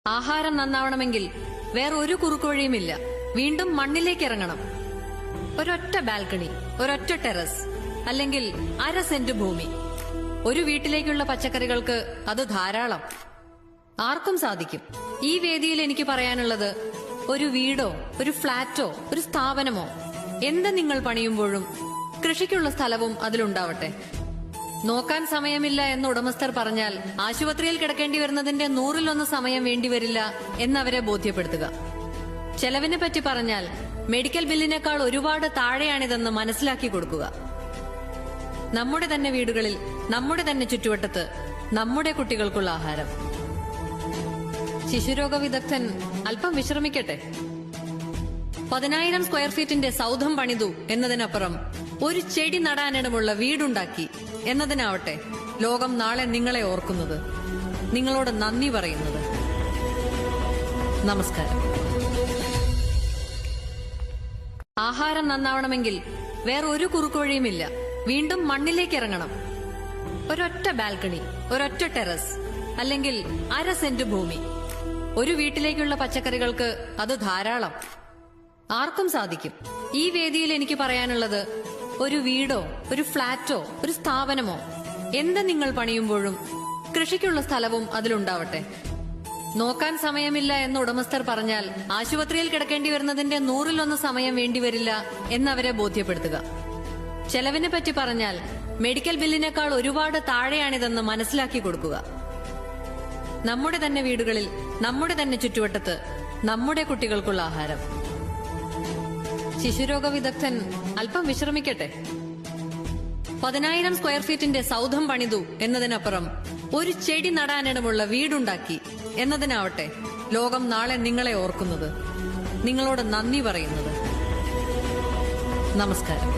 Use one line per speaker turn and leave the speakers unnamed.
ആഹാരം നന്നാവണമെങ്കിൽ വേറെ ഒരു കുറുക്കുവഴിയുമില്ല. വീണ്ടും മണ്ണിലേക്ക് ഇറങ്ങണം. ഒരൊറ്റ ബാൽക്കണി, ഒരൊറ്റ ടെറസ്, അല്ലെങ്കിൽ 1/2 സെന്റ് ഭൂമി. ഒരു വീട്ടിലേക്കുള്ള പച്ചക്കറികൾക്ക് അത് ധാരാളം. ആർക്കും സാധിക്കും. ഈ വേദിയിൽ എനിക്ക് പറയാനുള്ളത്, ഒരു വീടോ ഒരു ഫ്ളാറ്റോ ഒരു സ്ഥാപനമോ എന്ത് നിങ്ങൾ പണിയുമ്പോഴും കൃഷിക്കുള്ള സ്ഥലവും അതിലുണ്ടാവട്ടെ. നോക്കാൻ സമയമില്ല എന്ന് ഉടമസ്ഥർ പറഞ്ഞാൽ ആശുപത്രിയിൽ കിടക്കേണ്ടി വരുന്നതിന്റെ 100-1 സമയം വേണ്ടിവരില്ല എന്നവരെ ബോധ്യപ്പെടുത്തുക. ചെലവിനെ പറ്റി പറഞ്ഞാൽ മെഡിക്കൽ ബില്ലിനേക്കാൾ ഒരുപാട് താഴെയാണിതെന്ന് മനസ്സിലാക്കി കൊടുക്കുക. നമ്മുടെ തന്നെ വീടുകളിൽ, നമ്മുടെ തന്നെ ചുറ്റുവട്ടത്ത്, നമ്മുടെ കുട്ടികൾക്കുള്ള ആഹാരം. ശിശുരോഗ വിദഗ്ധൻ അല്പം വിശ്രമിക്കട്ടെ. 10,000 സ്ക്വയർ ഫീറ്റിന്റെ സൗധം പണിതു എന്നതിനപ്പുറം ഒരു ചെടി നടാനിടമുള്ള വീടുണ്ടാക്കി എന്നതിനാവട്ടെ ലോകം നാളെ നിങ്ങളെ ഓർക്കുന്നത്, നിങ്ങളോട് നന്ദി പറയുന്നത്. നമസ്കാരം. ആഹാരം നന്നാവണമെങ്കിൽ വേറെ ഒരു കുറുക്കുവഴിയുമില്ല. വീണ്ടും മണ്ണിലേക്ക് ഇറങ്ങണം. ഒരൊറ്റ ബാൽക്കണി, ഒരൊറ്റ ടെറസ്, അല്ലെങ്കിൽ 1/2 സെന്റ് ഭൂമി. ഒരു വീട്ടിലേക്കുള്ള പച്ചക്കറികൾക്ക് അത് ധാരാളം. ആർക്കും സാധിക്കും. ഈ വേദിയിൽ എനിക്ക് പറയാനുള്ളത്, ഒരു വീടോ ഒരു ഫ്ളാറ്റോ ഒരു സ്ഥാപനമോ എന്ത് നിങ്ങൾ പണിയുമ്പോഴും കൃഷിക്കുള്ള സ്ഥലവും അതിലുണ്ടാവട്ടെ. നോക്കാൻ സമയമില്ല എന്ന് ഉടമസ്ഥർ പറഞ്ഞാൽ ആശുപത്രിയിൽ കിടക്കേണ്ടി വരുന്നതിന്റെ 100-1 സമയം വേണ്ടിവരില്ല എന്നവരെ ബോധ്യപ്പെടുത്തുക. ചെലവിനെ പറ്റി പറഞ്ഞാൽ മെഡിക്കൽ ബില്ലിനേക്കാൾ ഒരുപാട് താഴെയാണിതെന്ന് മനസ്സിലാക്കി കൊടുക്കുക. നമ്മുടെ തന്നെ വീടുകളിൽ, നമ്മുടെ തന്നെ ചുറ്റുവട്ടത്ത്, നമ്മുടെ കുട്ടികൾക്കുള്ള ആഹാരം. ശിശുരോഗ വിദഗ്ധൻ അല്പം വിശ്രമിക്കട്ടെ. 10,000 സ്ക്വയർ ഫീറ്റിന്റെ സൗധം പണിതു എന്നതിനപ്പുറം ഒരു ചെടി നടാനിടമുള്ള വീടുണ്ടാക്കി എന്നതിനാവട്ടെ ലോകം നാളെ നിങ്ങളെ ഓർക്കുന്നത്, നിങ്ങളോട് നന്ദി പറയുന്നത്. നമസ്കാരം.